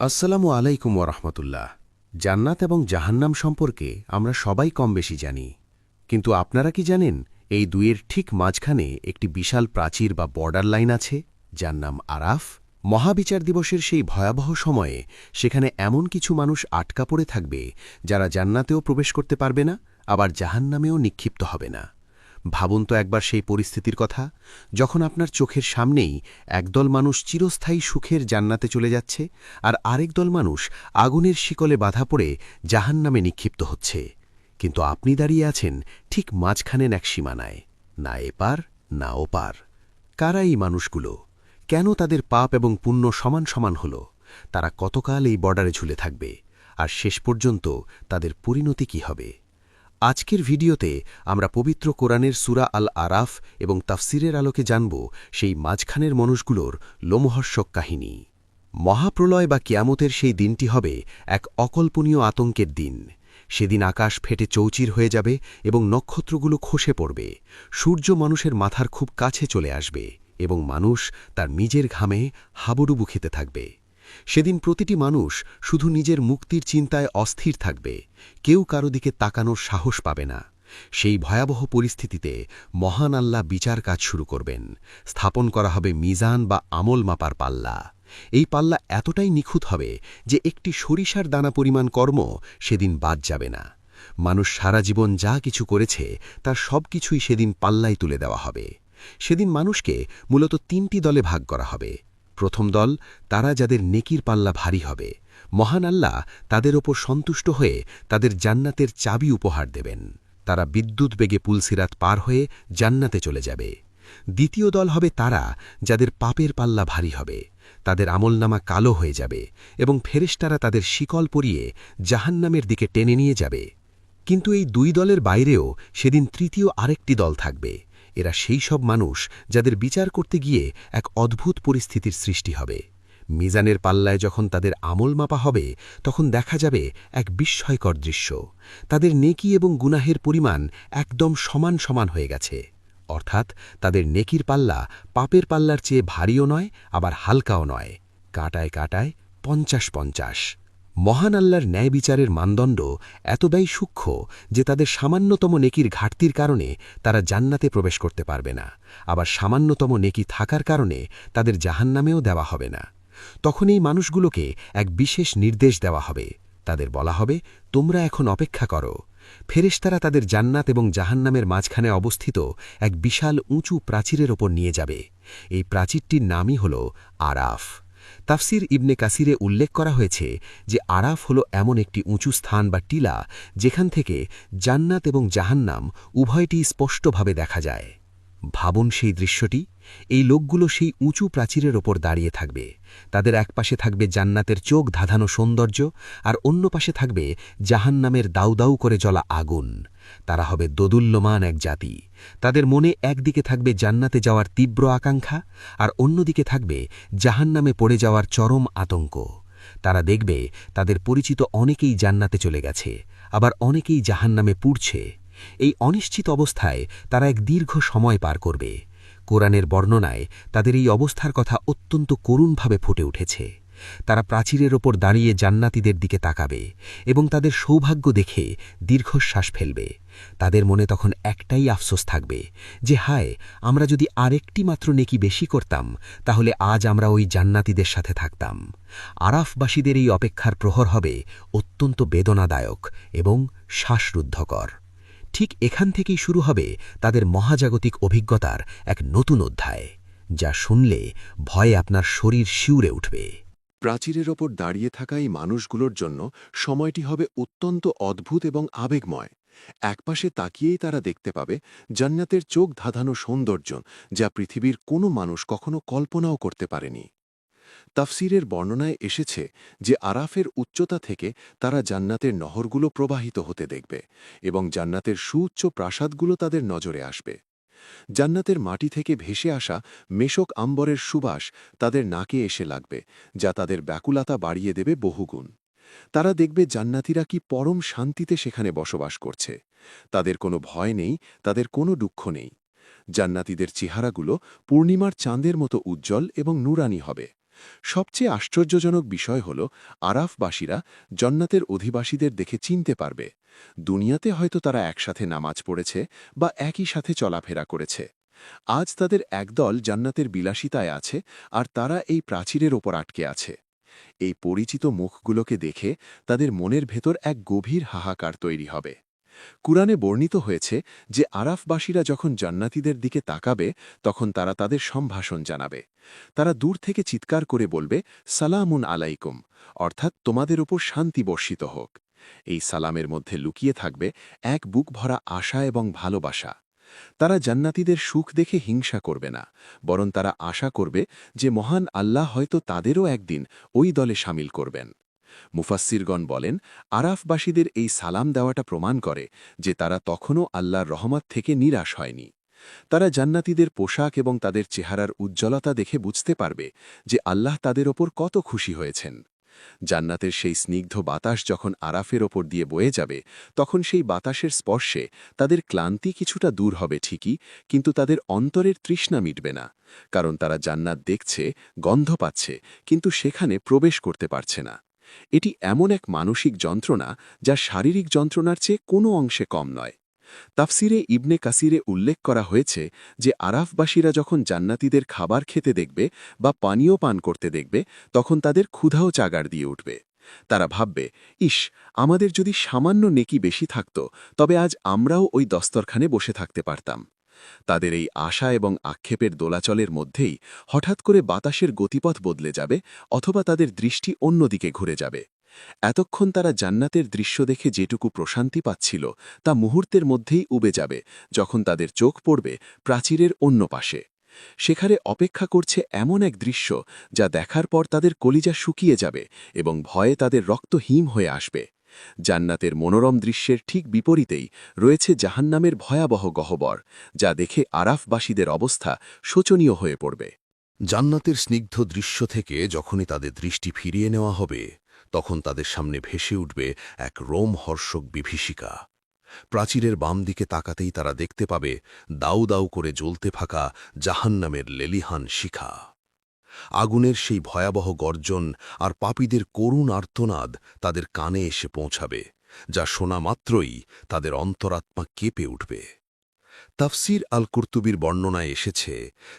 আসসালামু আলাইকুম ওরহমতুল্লাহ। জান্নাত এবং জাহান্নাম সম্পর্কে আমরা সবাই কম বেশি জানি, কিন্তু আপনারা কি জানেন এই দুইয়ের ঠিক মাঝখানে একটি বিশাল প্রাচীর বা বর্ডার লাইন আছে, যার নাম আরাফ। মহাবিচার দিবসের সেই ভয়াবহ সময়ে সেখানে এমন কিছু মানুষ আটকা পড়ে থাকবে যারা জান্নাতেও প্রবেশ করতে পারবে না, আবার জাহান্নামেও নিক্ষিপ্ত হবে না। ভাবুন তো একবার সেই পরিস্থিতির কথা, যখন আপনার চোখের সামনেই একদল মানুষ চিরস্থায়ী সুখের জান্নাতে চলে যাচ্ছে, আর আরেক দল মানুষ আগুনের শিকলে বাধা পড়ে জাহান্নামে নিক্ষিপ্ত হচ্ছে। কিন্তু আপনি দাঁড়িয়ে আছেন ঠিক মাঝখানের এক সীমানায়, না এপার না ওপার। কারা এই মানুষগুলো? কেন তাদের পাপ এবং পুণ্য সমান সমান হল? তারা কতকাল এই বর্ডারে ঝুলে থাকবে, আর শেষ পর্যন্ত তাদের পরিণতি কি হবে? আজকের ভিডিওতে আমরা পবিত্র কোরআনের সূরা আল আরাফ এবং তাফসিরের আলোকে জানব সেই মাঝখানের মানুষগুলোর লোমহর্ষক কাহিনী। মহাপ্রলয় বা কিয়ামতের সেই দিনটি হবে এক অকল্পনীয় আতঙ্কের দিন। সেদিন আকাশ ফেটে চৌচির হয়ে যাবে এবং নক্ষত্রগুলো খসে পড়বে। সূর্য মানুষের মাথার খুব কাছে চলে আসবে এবং মানুষ তার নিজের ঘামে হাবুডুবু খেতে থাকবে। সেদিন প্রতিটি মানুষ শুধু নিজের মুক্তির চিন্তায় অস্থির থাকবে, কেউ কারো দিকে তাকানোর সাহস পাবে না। সেই ভয়াবহ পরিস্থিতিতে মহান আল্লাহ বিচার কাজ শুরু করবেন। স্থাপন করা হবে মিজান বা আমল মাপার পাল্লা। এই পাল্লা এতটাই নিখুঁত হবে যে একটি সরিষার দানা পরিমাণ কর্ম সেদিন বাদ যাবে না। মানুষ সারা জীবন যা কিছু করেছে তার সব কিছুই সেদিন পাল্লায় তুলে দেওয়া হবে। সেদিন মানুষকে মূলত তিনটি দলে ভাগ করা হবে। প্রথম দল, তারা যাদের নেকির পাল্লা ভারী হবে। মহান আল্লাহ তাদের ওপর সন্তুষ্ট হয়ে তাদের জান্নাতের চাবি উপহার দেবেন। তারা বিদ্যুৎ বেগে পুলসিরাত পার হয়ে জান্নাতে চলে যাবে। দ্বিতীয় দল হবে তারা যাদের পাপের পাল্লা ভারী হবে। তাদের আমলনামা কালো হয়ে যাবে এবং ফেরেশতারা তাদের শিকল পরিয়ে জাহান্নামের দিকে টেনে নিয়ে যাবে। কিন্তু এই দুই দলের বাইরেও সেদিন তৃতীয় আরেকটি দল থাকবে। এরা সেই সব মানুষ যাদের বিচার করতে গিয়ে এক অদ্ভুত পরিস্থিতির সৃষ্টি হবে। মিজানের পাল্লায় যখন তাদের আমল মাপা হবে, তখন দেখা যাবে এক বিস্ময়কর দৃশ্য। তাদের নেকি এবং গুনাহের পরিমাণ একদম সমান সমান হয়ে গেছে। অর্থাৎ তাদের নেকির পাল্লা পাপের পাল্লার চেয়ে ভারীও নয়, আবার হালকাও নয়। কাঁটায় কাঁটায় ৫০-৫০। মহান আল্লাহর ন্যায় বিচারের মানদণ্ড এতটাই সূক্ষ্ম যে তাদের সামান্যতম নেকির ঘাটতির কারণে তারা জান্নাতে প্রবেশ করতে পারবে না, আবার সামান্যতম নেকি থাকার কারণে তাদের জাহান্নামেও দেওয়া হবে না। তখন এই মানুষগুলোকে এক বিশেষ নির্দেশ দেওয়া হবে। তাদের বলা হবে, তোমরা এখন অপেক্ষা করো। ফেরেশতারা তাদের জান্নাত এবং জাহান্নামের মাঝখানে অবস্থিত এক বিশাল উঁচু প্রাচীরের ওপর নিয়ে যাবে। এই প্রাচীরটির নামই হল আরাফ। তাফসির ইবনে কাসিরে উল্লেখ করা হয়েছে যে আরাফ হল এমন একটি উঁচু স্থান বা টিলা যেখান থেকে জান্নাত এবং জাহান্নাম উভয়টি স্পষ্টভাবে দেখা যায়। ভাবুন সেই দৃশ্যটি। এই লোকগুলো সেই উঁচু প্রাচীরের ওপর দাঁড়িয়ে থাকবে। তাদের একপাশে থাকবে জান্নাতের চোখ ধাঁধানো সৌন্দর্য, আর অন্য পাশে থাকবে জাহান্নামের দাউ দাউ করে জ্বলা আগুন। তারা হবে দোদুল্যমান এক জাতি। তাদের মনে একদিকে থাকবে জান্নাতে যাওয়ার তীব্র আকাঙ্ক্ষা, আর অন্যদিকে থাকবে জাহান্নামে পড়ে যাওয়ার চরম আতঙ্ক। তারা দেখবে তাদের পরিচিত অনেকেই জান্নাতে চলে গেছে, আবার অনেকেই জাহান্নামে পুড়ছে। এই অনিশ্চিত অবস্থায় তারা এক দীর্ঘ সময় পার করবে। কোরআনের বর্ণনায় তাদের এই অবস্থার কথা অত্যন্ত করুণভাবে ফুটে উঠেছে। তারা প্রাচীরের ওপর দাঁড়িয়ে জান্নাতীদের দিকে তাকাবে এবং তাদের সৌভাগ্য দেখে দীর্ঘশ্বাস ফেলবে। তাদের মনে তখন একটাই আফসোস থাকবে যে হায়, আমরা যদি আরেকটি মাত্র নেকি বেশি করতাম, তাহলে আজ আমরা ওই জান্নাতীদের সাথে থাকতাম। আরাফবাসীদের এই অপেক্ষার প্রহর হবে অত্যন্ত বেদনাদায়ক এবং শ্বাসরুদ্ধকর। ঠিক এখান থেকেই শুরু হবে তাদের মহাজাগতিক অভিজ্ঞতার এক নতুন অধ্যায়, যা শুনলে ভয়ে আপনার শরীর শিউরে উঠবে। প্রাচীরের ওপর দাঁড়িয়ে থাকা এই মানুষগুলোর জন্য সময়টি হবে অত্যন্ত অদ্ভুত এবং আবেগময়। একপাশে তাকিয়েই তারা দেখতে পাবে জান্নাতের চোখ ধাঁধানো সৌন্দর্য, যা পৃথিবীর কোনো মানুষ কখনো কল্পনাও করতে পারেনি। তাফসিরের বর্ণনায় এসেছে যে আরাফের উচ্চতা থেকে তারা জান্নাতের নহরগুলো প্রবাহিত হতে দেখবে এবং জান্নাতের সুউচ্চ প্রাসাদগুলো তাদের নজরে আসবে। জান্নাতের মাটি থেকে ভেসে আসা মেশক আম্বরের সুবাস তাদের নাকে এসে লাগবে, যা তাদের ব্যাকুলতা বাড়িয়ে দেবে বহুগুণ। তারা দেখবে জান্নাতীরা কি পরম শান্তিতে সেখানে বসবাস করছে। তাদের কোনো ভয় নেই, তাদের কোনো দুঃখ নেই। জান্নাতীদের চেহারাগুলো পূর্ণিমার চাঁদের মতো উজ্জ্বল এবং নুরানি হবে। সবচেয়ে আশ্চর্যজনক বিষয় হল আরাফবাসীরা জান্নাতের অধিবাসীদের দেখে চিনতে পারবে। দুনিয়াতে হয়তো তারা একসাথে নামাজ পড়েছে বা একই সাথে চলাফেরা করেছে। আজ তাদের একদল জান্নাতের বিলাসিতায় আছে, আর তারা এই প্রাচীরের ওপর আটকে আছে। এই পরিচিত মুখগুলোকে দেখে তাদের মনের ভেতর এক গভীর হাহাকার তৈরি হবে। কুরআনে বর্ণিত হয়েছে যে আরাফবাসীরা যখন জান্নাতীদের দিকে তাকাবে, তখন তারা তাদের সম্ভাষণ জানাবে। তারা দূর থেকে চিৎকার করে বলবে, সালামুন আলাইকুম, অর্থাৎ তোমাদের ওপর শান্তি বর্ষিত হোক। এই সালামের মধ্যে লুকিয়ে থাকবে এক বুক ভরা আশা এবং ভালোবাসা। তারা জান্নাতীদের সুখ দেখে হিংসা করবে না, বরং তারা আশা করবে যে মহান আল্লাহ হয়তো তাদেরও একদিন ওই দলে সামিল করবেন। মুফাসসিরগণ বলেন, আরাফবাসীদের এই সালাম দেওয়াটা প্রমাণ করে যে তারা তখনও আল্লাহর রহমত থেকে নিরাশ হয়নি। তারা জান্নাতীদের পোশাক এবং তাদের চেহারার উজ্জ্বলতা দেখে বুঝতে পারবে যে আল্লাহ তাদের ওপর কত খুশি হয়েছেন। জান্নাতের সেই স্নিগ্ধ বাতাস যখন আরাফের ওপর দিয়ে বয়ে যাবে, তখন সেই বাতাসের স্পর্শে তাদের ক্লান্তি কিছুটা দূর হবে ঠিকই, কিন্তু তাদের অন্তরের তৃষ্ণা মিটবে না। কারণ তারা জান্নাত দেখছে, গন্ধ পাচ্ছে, কিন্তু সেখানে প্রবেশ করতে পারছে না। এটি এমন এক মানসিক যন্ত্রণা যা শারীরিক যন্ত্রণার চেয়ে কোনো অংশে কম নয়। তাফসিরে ইবনে কাসিরে উল্লেখ করা হয়েছে যে আরাফবাসীরা যখন জান্নাতীদের খাবার খেতে দেখবে বা পানীয় পান করতে দেখবে, তখন তাদের ক্ষুধাও চাগার দিয়ে উঠবে। তারা ভাববে, ইস, আমাদের যদি সামান্য নেকি বেশি থাকত, তবে আজ আমরাও ওই দস্তরখানে বসে থাকতে পারতাম। তাদের এই আশা এবং আক্ষেপের দোলাচলের মধ্যেই হঠাৎ করে বাতাসের গতিপথ বদলে যাবে, অথবা তাদের দৃষ্টি অন্যদিকে ঘুরে যাবে। এতক্ষণ তারা জান্নাতের দৃশ্য দেখে যেটুকু প্রশান্তি পাচ্ছিল, তা মুহূর্তের মধ্যেই উবে যাবে যখন তাদের চোখ পড়বে প্রাচীরের অন্য পাশে। সেখানে অপেক্ষা করছে এমন এক দৃশ্য যা দেখার পর তাদের কলিজা শুকিয়ে যাবে এবং ভয়ে তাদের রক্ত হিম হয়ে আসবে। জান্নাতের মনোরম দৃশ্যের ঠিক বিপরীতেই রয়েছে জাহান্নামের ভয়াবহ গহ্বর, যা দেখে আরাফবাসীদের অবস্থা শোচনীয় হয়ে পড়বে। জান্নাতের স্নিগ্ধ দৃশ্য থেকে যখনই তাদের দৃষ্টি ফিরিয়ে নেওয়া হবে, তখন তাদের সামনে ভেসে উঠবে এক রোমহর্ষক বিভীষিকা। প্রাচীরের বাম দিকে তাকাতেই তারা দেখতে পাবে দাউ দাউ করে জ্বলতে থাকা জাহান্নামের লেলিহান শিখা। আগুনের সেই ভয়াবহ গর্জন আর পাপীদের করুণ আর্তনাদ তাদের কানে এসে পৌঁছাবে, যা শোনা মাত্রই তাদের অন্তরাত্মা কেঁপে উঠবে। তাফসির আল কুরতুবির বর্ণনায় এসেছে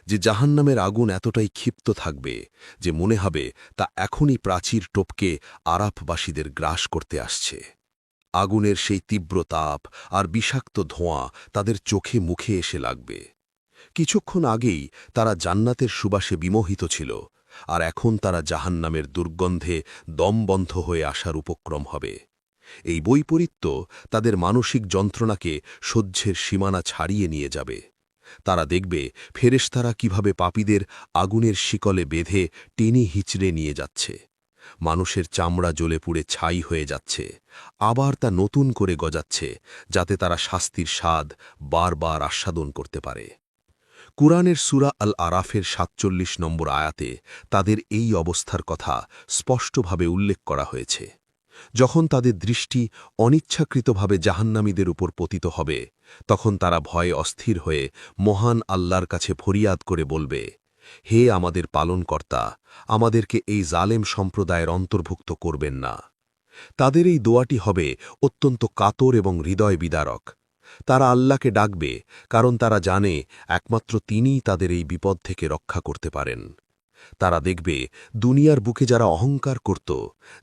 যে জাহান্নামের আগুন এতটাই ক্ষিপ্ত থাকবে যে মনে হবে তা এখনই প্রাচীর টপকে আরাফবাসীদের গ্রাস করতে আসছে। আগুনের সেই তীব্র তাপ আর বিষাক্ত ধোঁয়া তাদের চোখে মুখে এসে লাগবে। কিছুক্ষণ আগেই তারা জান্নাতের সুবাসে বিমোহিত ছিল, আর এখন তারা জাহান্নামের দুর্গন্ধে দমবন্ধ হয়ে আসার উপক্রম হবে। এই বৈপরীত্য তাদের মানসিক যন্ত্রণাকে সহ্যের সীমানা ছাড়িয়ে নিয়ে যাবে। তারা দেখবে ফেরেশতারা কিভাবে পাপীদের আগুনের শিকলে বেঁধে টেনে হিচড়ে নিয়ে যাচ্ছে। মানুষের চামড়া জ্বলে পুড়ে ছাই হয়ে যাচ্ছে, আবার তা নতুন করে গজাচ্ছে, যাতে তারা শাস্তির স্বাদ বারবার আস্বাদন করতে পারে। কুরআনের সূরা আল আরাফের ৪৭ নম্বর আয়াতে তাদের এই অবস্থার কথা স্পষ্টভাবে উল্লেখ করা হয়েছে। যখন তাদের দৃষ্টি অনিচ্ছাকৃতভাবে জাহান্নামীদের উপর পতিত হবে, তখন তারা ভয়ে অস্থির হয়ে মহান আল্লাহর কাছে ফরিয়াদ করে বলবে, হে আমাদের পালনকর্তা, আমাদেরকে এই জালেম সম্প্রদায়ের অন্তর্ভুক্ত করবেন না। তাদের এই দোয়াটি হবে অত্যন্ত কাতর এবং হৃদয় বিদারক। তারা আল্লাহকে ডাকবে, কারণ তারা জানে একমাত্র তিনিই তাদের এই বিপদ থেকে রক্ষা করতে পারেন। তারা দেখবে দুনিয়ার বুকে যারা অহংকার করত,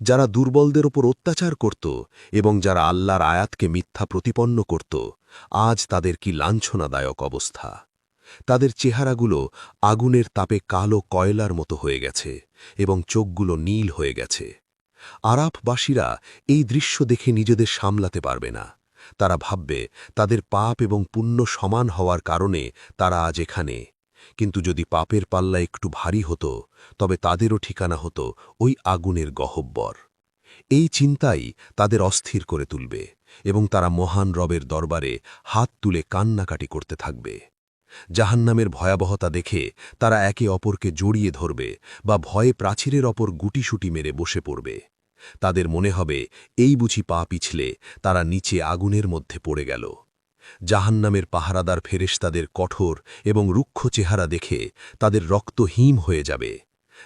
যারা দুর্বলদের ওপর অত্যাচার করত এবং যারা আল্লাহর আয়াতকে মিথ্যা প্রতিপন্ন করত, আজ তাদের কি লাঞ্ছনাদায়ক অবস্থা। তাদের চেহারাগুলো আগুনের তাপে কালো কয়লার মতো হয়ে গেছে এবং চোখগুলো নীল হয়ে গেছে। আরাফবাসীরা এই দৃশ্য দেখে নিজেদের সামলাতে পারবে না। তারা ভাববে তাদের পাপ এবং পুণ্য সমান হওয়ার কারণে তারা আজ এখানে, কিন্তু যদি পাপের পাল্লা একটু ভারী হতো, তবে তাদেরও ঠিকানা হতো ওই আগুনের গহ্বর। এই চিন্তাই তাদের অস্থির করে তুলবে এবং তারা মহান রবের দরবারে হাত তুলে কান্নাকাটি করতে থাকবে। জাহান্নামের ভয়াবহতা দেখে তারা একে অপরকে জড়িয়ে ধরবে বা ভয়ে প্রাচীরের ওপর গুটিসুটি মেরে বসে পড়বে। তাদের মনে হবে এই বুঝি পা পিছলে তারা নিচে আগুনের মধ্যে পড়ে গেল। জাহান্নামের পাহারাদার ফেরেশতাদের কঠোর এবং রুক্ষ চেহারা দেখে তাদের রক্ত হিম হয়ে যাবে।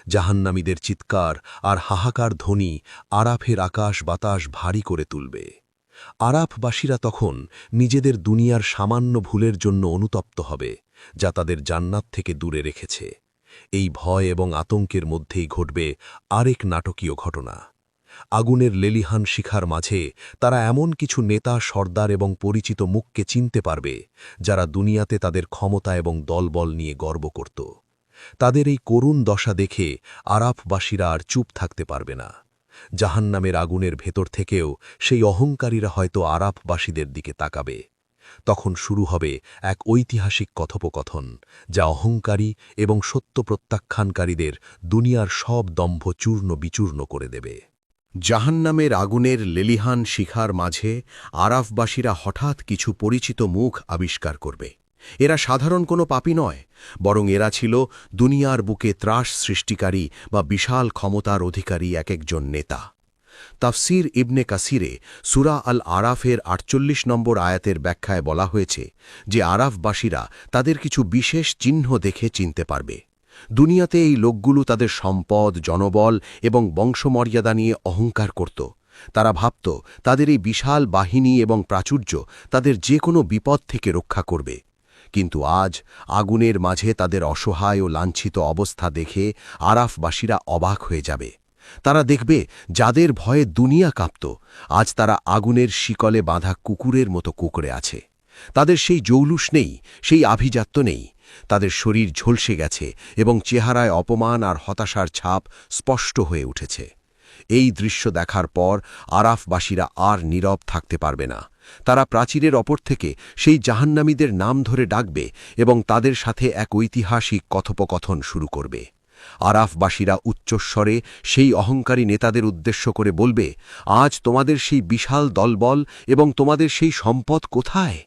জাহান্নামীদের চিৎকার আর হাহাকার ধ্বনি আরাফের আকাশ বাতাস ভারী করে তুলবে। আরাফবাসীরা তখন নিজেদের দুনিয়ার সামান্য ভুলের জন্য অনুতপ্ত হবে, যা তাদের জান্নাত থেকে দূরে রেখেছে। এই ভয় এবং আতঙ্কের মধ্যেই ঘটবে আরেক নাটকীয় ঘটনা। আগুনের লেলিহান শিখার মাঝে তারা এমন কিছু নেতা, সর্দার এবং পরিচিত মুখকে চিনতে পারবে, যারা দুনিয়াতে তাদের ক্ষমতা এবং দলবল নিয়ে গর্ব করত। তাদের এই করুণ দশা দেখে আরাফবাসীরা আর চুপ থাকতে পারবে না। জাহান্নামের আগুনের ভেতর থেকেও সেই অহংকারীরা হয়তো আরাফবাসীদের দিকে তাকাবে। তখন শুরু হবে এক ঐতিহাসিক কথোপকথন, যা অহংকারী এবং সত্য প্রত্যাখ্যানকারীদের দুনিয়ার সব দম্ভ চূর্ণ বিচূর্ণ করে দেবে। জাহান্নামের আগুনের লেলিহান শিখার মাঝে আরাফবাসীরা হঠাৎ কিছু পরিচিত মুখ আবিষ্কার করবে। এরা সাধারণ কোনো পাপী নয়, বরং এরা ছিল দুনিয়ার বুকে ত্রাস সৃষ্টিকারী বা বিশাল ক্ষমতার অধিকারী এক একজন নেতা। তাফসির ইবনে কাসিরে সূরা আল আরাফের ৪৮ নম্বর আয়াতের ব্যাখ্যায় বলা হয়েছে যে আরাফবাসীরা তাদের কিছু বিশেষ চিহ্ন দেখে চিনতে পারবে। দুনিয়াতে এই লোকগুলো তাদের সম্পদ, জনবল এবং বংশমর্যাদা নিয়ে অহংকার করত। তারা ভাবত তাদের এই বিশাল বাহিনী এবং প্রাচুর্য তাদের যে কোনো বিপদ থেকে রক্ষা করবে। কিন্তু আজ আগুনের মাঝে তাদের অসহায় ও লাঞ্ছিত অবস্থা দেখে আরাফবাসীরা অবাক হয়ে যাবে। তারা দেখবে যাদের ভয়ে দুনিয়া কাঁপত, আজ তারা আগুনের শিকলে বাঁধা কুকুরের মতো কুকুরে আছে। তাদের সেই জৌলুস নেই, সেই আভিজাত্য নেই। তাদের শরীর ঝলসে গেছে এবং চেহারায় অপমান আর হতাশার ছাপ স্পষ্ট হয়ে উঠেছে। এই দৃশ্য দেখার পর আরাফবাসীরা আর নীরব থাকতে পারবে না। তারা প্রাচীরের অপর থেকে সেই জাহান্নামীদের নাম ধরে ডাকবে এবং তাদের সাথে এক ঐতিহাসিক কথোপকথন শুরু করবে। আরাফবাসীরা উচ্চস্বরে সেই অহংকারী নেতাদের উদ্দেশ্য করে বলবে, আজ তোমাদের সেই বিশাল দলবল এবং তোমাদের সেই সম্পদ কোথায়?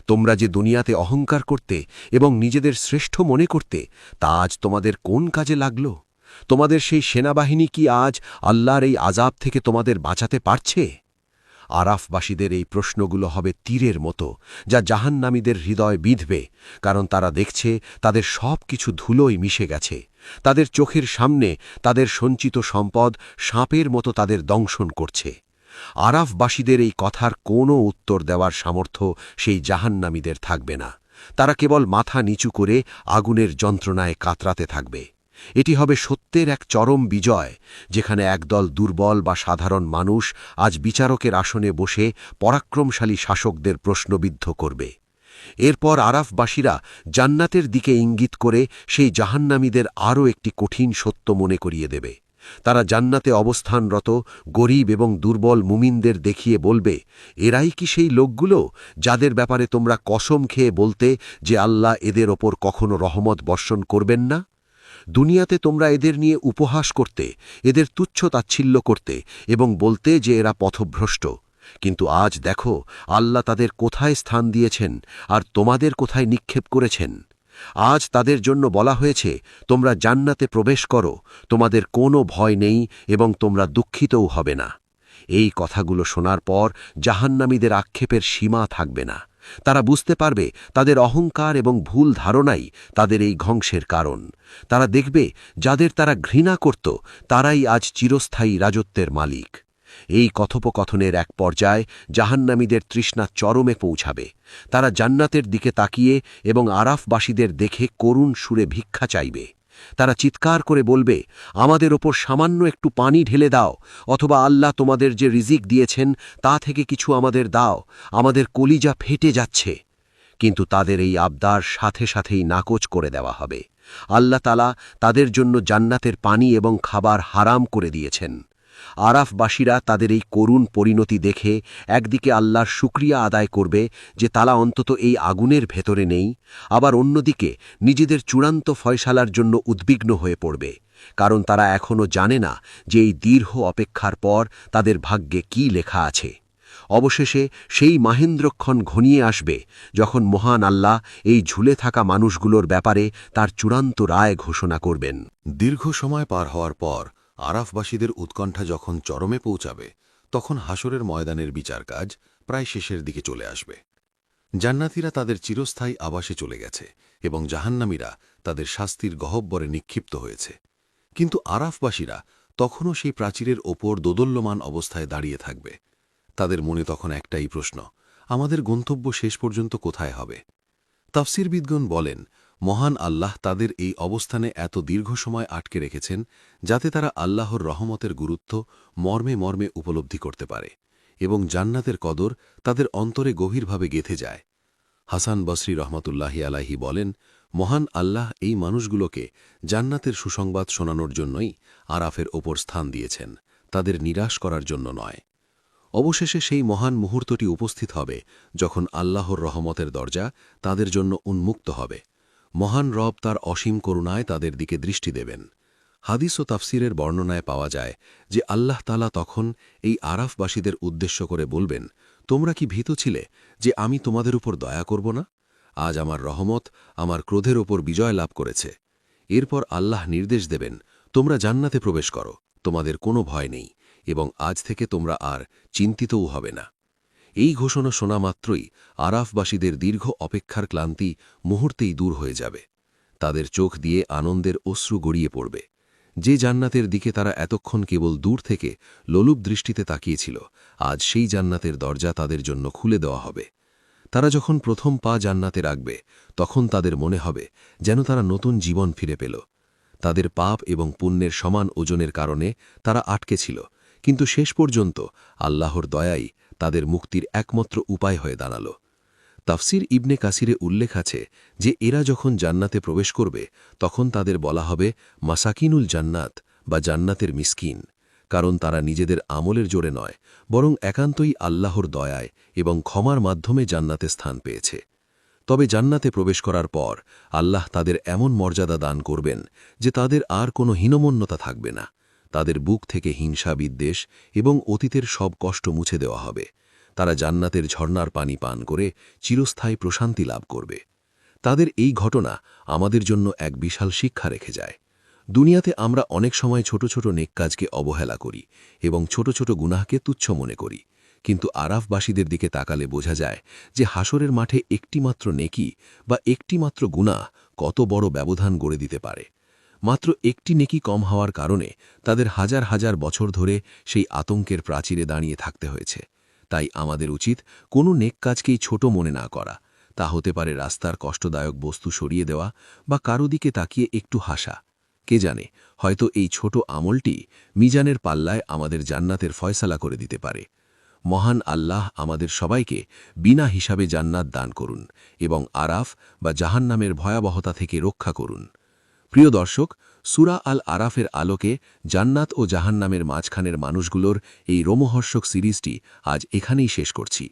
তোমরা যে দুনিয়াতে অহংকার করতে এবং নিজেদের শ্রেষ্ঠ মনে করতে, তা আজ তোমাদের কোন কাজে লাগল? তোমাদের সেই সেনাবাহিনী কি আজ আল্লাহর এই আযাব থেকে তোমাদের বাঁচাতে পারছে? আরাফবাসীদের এই প্রশ্নগুলো হবে তীরের মতো, যা জাহান্নামীদের হৃদয় বিঁধবে, কারণ তারা দেখছে তাদের সব কিছু ধুলোয় মিশে গেছে। তাদের চোখের সামনে তাদের সঞ্চিত সম্পদ সাপের মতো তাদের দংশন করছে। আরাফবাসীদের এই কথার কোনো উত্তর দেওয়ার সামর্থ্য সেই জাহান্নামীদের থাকবে না। তারা কেবল মাথা নিচু করে আগুনের যন্ত্রণায় কাতরাতে থাকবে। এটি হবে সত্যের এক চরম বিজয়, যেখানে একদল দুর্বল বা সাধারণ মানুষ আজ বিচারকের আসনে বসে পরাক্রমশালী শাসকদের প্রশ্নবিদ্ধ করবে। এরপর আরাফবাসীরা জান্নাতের দিকে ইঙ্গিত করে সেই জাহান্নামীদের আরও একটি কঠিন সত্য মনে করিয়ে দেবে। তারা জান্নাতে অবস্থানরত গরিব এবং দুর্বল মুমিনদের দেখিয়ে বলবে, এরাই কি সেই লোকগুলো যাদের ব্যাপারে তোমরা কসম খেয়ে বলতে যে আল্লাহ এদের ওপর কখনো রহমত বর্ষণ করবেন না? দুনিয়াতে তোমরা এদের নিয়ে উপহাস করতে, এদের তুচ্ছ তাচ্ছিল্য করতে এবং বলতে যে এরা পথভ্রষ্ট। কিন্তু আজ দেখো আল্লাহ তাদের কোথায় স্থান দিয়েছেন আর তোমাদের কোথায় নিক্ষেপ করেছেন। আজ তাদের জন্য বলা হয়েছে, তোমরা জান্নাতে প্রবেশ করো, তোমাদের কোনো ভয় নেই এবং তোমরা দুঃখিতও হবে না। এই কথাগুলো শোনার পর জাহান্নামীদের আক্ষেপের সীমা থাকবে না। তারা বুঝতে পারবে তাদের অহংকার এবং ভুল ধারণাই তাদের এই ধ্বংসের কারণ। তারা দেখবে যাদের তারা ঘৃণা করত, তারাই আজ চিরস্থায়ী রাজত্বের মালিক। এই কথোপকথনের এক পর্যায়ে জাহান্নামীদের তৃষ্ণা চরমে পৌঁছাবে। তারা জান্নাতের দিকে তাকিয়ে এবং আরাফবাসীদের দেখে করুণ সুরে ভিক্ষা চাইবে। তারা চিৎকার করে বলবে, আমাদের ওপর সামান্য একটু পানি ঢেলে দাও, অথবা আল্লাহ তোমাদের যে রিজিক দিয়েছেন তা থেকে কিছু আমাদের দাও, আমাদের কলিজা ফেটে যাচ্ছে। কিন্তু তাদের এই আবদার সাথে সাথেই নাকচ করে দেওয়া হবে। আল্লাহ তাআলা তাদের জন্য জান্নাতের পানি এবং খাবার হারাম করে দিয়েছেন। আরাফবাসীরা তাদের এই করুণ পরিণতি দেখে একদিকে আল্লাহর শুকরিয়া আদায় করবে যে তারা অন্তত এই আগুনের ভেতরে নেই, আবার অন্যদিকে নিজেদের চূড়ান্ত ফয়সালার জন্য উদ্বিগ্ন হয়ে পড়বে, কারণ তারা এখনও জানে না যে এই দীর্ঘ অপেক্ষার পর তাদের ভাগ্যে কি লেখা আছে। অবশেষে সেই মাহেন্দ্রক্ষণ ঘনিয়ে আসবে যখন মহান আল্লাহ এই ঝুলে থাকা মানুষগুলোর ব্যাপারে তার চূড়ান্ত রায় ঘোষণা করবেন। দীর্ঘ সময় পার হওয়ার পর আরাফবাসীদের উৎকণ্ঠা যখন চরমে পৌঁছাবে, তখন হাসরের ময়দানের বিচার কাজ প্রায় শেষের দিকে চলে আসবে। জান্নাতীরা তাদের চিরস্থায়ী আবাসে চলে গেছে এবং জাহান্নামীরা তাদের শাস্তির গহ্বরে নিক্ষিপ্ত হয়েছে। কিন্তু আরাফবাসীরা তখনও সেই প্রাচীরের ওপর দোদল্যমান অবস্থায় দাঁড়িয়ে থাকবে। তাদের মনে তখন একটাই প্রশ্ন, আমাদের গন্তব্য শেষ পর্যন্ত কোথায় হবে? তাফসিরবিদগণ বলেন, মহান আল্লাহ তাদের এই অবস্থানে এত দীর্ঘ সময় আটকে রেখেছেন যাতে তারা আল্লাহর রহমতের গুরুত্ব মর্মে মর্মে উপলব্ধি করতে পারে এবং জান্নাতের কদর তাদের অন্তরে গভীরভাবে গেঁথে যায়। হাসান বসরি রহমতুল্লাহি আলাইহি বলেন, মহান আল্লাহ এই মানুষগুলোকে জান্নাতের সুসংবাদ শোনানোর জন্যই আরাফের ওপর স্থান দিয়েছেন, তাদের নিরাশ করার জন্য নয়। অবশেষে সেই মহান মুহূর্তটি উপস্থিত হবে যখন আল্লাহর রহমতের দরজা তাদের জন্য উন্মুক্ত হবে। মহান রব তার অসীম করুণায় তাদের দিকে দৃষ্টি দেবেন। হাদিস ও তাফসিরের বর্ণনায় পাওয়া যায় যে আল্লাহ তাআলা তখন এই আরাফবাসীদের উদ্দেশ্য করে বলবেন, তোমরা কি ভীত ছিলে যে আমি তোমাদের উপর দয়া করব না? আজ আমার রহমত আমার ক্রোধের ওপর বিজয় লাভ করেছে। এরপর আল্লাহ নির্দেশ দেবেন, তোমরা জান্নাতে প্রবেশ করো, তোমাদের কোনো ভয় নেই এবং আজ থেকে তোমরা আর চিন্তিতও হবে না। এই ঘোষণা শোনা মাত্রই আরাফবাসীদের দীর্ঘ অপেক্ষার ক্লান্তি মুহূর্তেই দূর হয়ে যাবে। তাদের চোখ দিয়ে আনন্দের অশ্রু গড়িয়ে পড়বে। যে জান্নাতের দিকে তারা এতক্ষণ কেবল দূর থেকে লোলুপ দৃষ্টিতে তাকিয়েছিল, আজ সেই জান্নাতের দরজা তাদের জন্য খুলে দেওয়া হবে। তারা যখন প্রথম পা জান্নাতে রাখবে, তখন তাদের মনে হবে যেন তারা নতুন জীবন ফিরে পেল। তাদের পাপ এবং পুণ্যের সমান ওজনের কারণে তারা আটকে ছিল, কিন্তু শেষ পর্যন্ত আল্লাহর দয়াই তাদের মুক্তির একমাত্র উপায় হয়ে দাঁড়াল। তাফসির ইবনে কাসিরে উল্লেখ আছে যে এরা যখন জান্নাতে প্রবেশ করবে তখন তাদের বলা হবে মাসাকিনুল জান্নাত বা জান্নাতের মিসকিন, কারণ তারা নিজেদের আমলের জোরে নয়, বরং একান্তই আল্লাহর দয়ায় এবং ক্ষমার মাধ্যমে জান্নাতে স্থান পেয়েছে। তবে জান্নাতে প্রবেশ করার পর আল্লাহ তাদের এমন মর্যাদা দান করবেন যে তাদের আর কোনো হীনমন্যতা থাকবে না। তাদের বুক থেকে হিংসা, বিদ্বেষ এবং অতীতের সব কষ্ট মুছে দেওয়া হবে। তারা জান্নাতের ঝর্ণার পানি পান করে চিরস্থায়ী প্রশান্তি লাভ করবে। তাদের এই ঘটনা আমাদের জন্য এক বিশাল শিক্ষা রেখে যায়। দুনিয়াতে আমরা অনেক সময় ছোট ছোট নেক কাজকে অবহেলা করি এবং ছোট ছোট গুনাহকে তুচ্ছ মনে করি, কিন্তু আরাফবাসীদের দিকে তাকালে বোঝা যায় যে হাসরের মাঠে একটিমাত্র নেকি বা একটিমাত্র গুনাহ কত বড় ব্যবধান গড়ে দিতে পারে। মাত্র একটি নেকি কম হওয়ার কারণে তাদের হাজার হাজার বছর ধরে সেই আতঙ্কের প্রাচীরে দাঁড়িয়ে থাকতে হয়েছে। তাই আমাদের উচিত কোনো নেক কাজকেই ছোট মনে না করা। তা হতে পারে রাস্তার কষ্টদায়ক বস্তু সরিয়ে দেওয়া বা কারো দিকে তাকিয়ে একটু হাসা। কে জানে, হয়তো এই ছোট আমলটি মিজানের পাল্লায় আমাদের জান্নাতের ফয়সালা করে দিতে পারে। মহান আল্লাহ আমাদের সবাইকে বিনা হিসাবে জান্নাত দান করুন এবং আরাফ বা জাহান্নামের ভয়াবহতা থেকে রক্ষা করুন। প্রিয় দর্শক, সূরা আল আরাফের আলোকে জান্নাত ও জাহান্নামের মাঝখানের মানুষগুলোর এই রোমহর্ষক সিরিজটি আজ এখানেই শেষ করছি।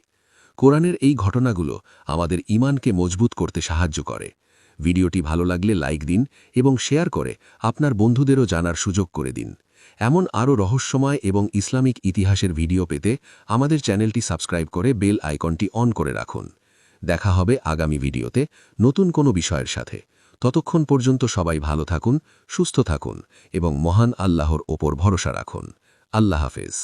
কোরআনের এই ঘটনাগুলো আমাদের ঈমানকে মজবুত করতে সাহায্য করে। ভিডিওটি ভালো লাগলে লাইক দিন এবং শেয়ার করে আপনার বন্ধুদেরও জানার সুযোগ করে দিন। এমন আরও রহস্যময় এবং ইসলামিক ইতিহাসের ভিডিও পেতে আমাদের চ্যানেলটি সাবস্ক্রাইব করে বেল আইকনটি অন করে রাখুন। দেখা হবে আগামী ভিডিওতে নতুন কোনো বিষয়ের সাথে। ততক্ষণ পর্যন্ত সবাই ভালো থাকুন, সুস্থ থাকুন এবং মহান আল্লাহর ওপর ভরসা রাখুন। আল্লাহ হাফেজ।